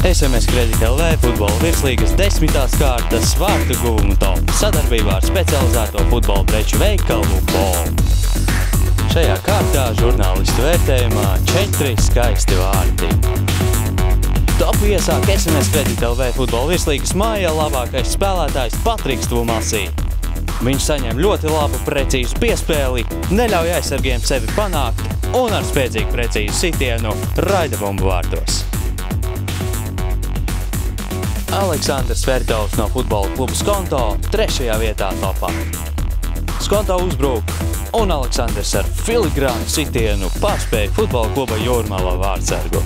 SMS Kredit LV futbola virslīgas 10. kārtas vārtu guvumu topu sadarbībā ar specializēto futbola preču veikalu BOL. Šajā kārtā žurnālistu vērtējumā 4 skaisti vārti. Topu iesāk SMS Kredit LV futbola virslīgas mājā labākais spēlētājs Patriks Tumasī. Viņš saņem ļoti labu precīzu piespēli, neļauj aizsargiem sevi panākt un ar spēcīgu precīzu sitienu raida bumbu vārtos. Aleksandrs Vertovs no futbola kluba Skonto 3. vietā topā. Skonto uzbruk un Aleksandrs ar filigrānu sitienu pārspēja futbola kluba Jūrmala vārtsargu.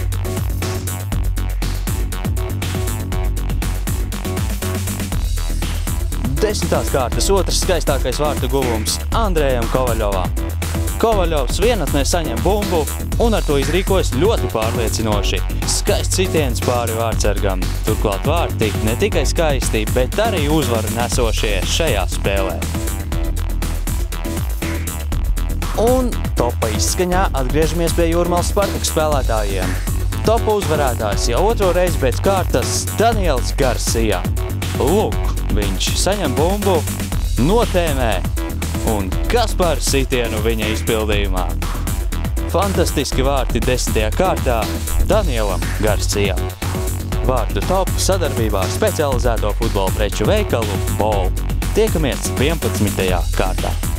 Desmitās kārtas otrs skaistākais vārtu guvums Andrejam Kovaļovam. Kovaļovs vienatnē saņem bumbu un ar to izrīkojas ļoti pārliecinoši. Skaists sitiens pāri vārtsargam. Turklāt vārti ne tikai skaisti, bet arī uzvaru nesošie šajā spēlē. Un topa izskaņā atgriežamies pie Jūrmalas Spartak spēlētājiem. Topa uzvarētājs jau otro reizi pēc kārtas Daniels Garcia. Lūk, viņš saņem bumbu, notēmē un kas par sitienu viņa izpildījumā. Fantastiski vārti 10. kārtā Danielam Garcijam. Vārtu topu sadarbībā ar specializēto futbola preču veikalu BOL. Tiekamies 11. kārtā.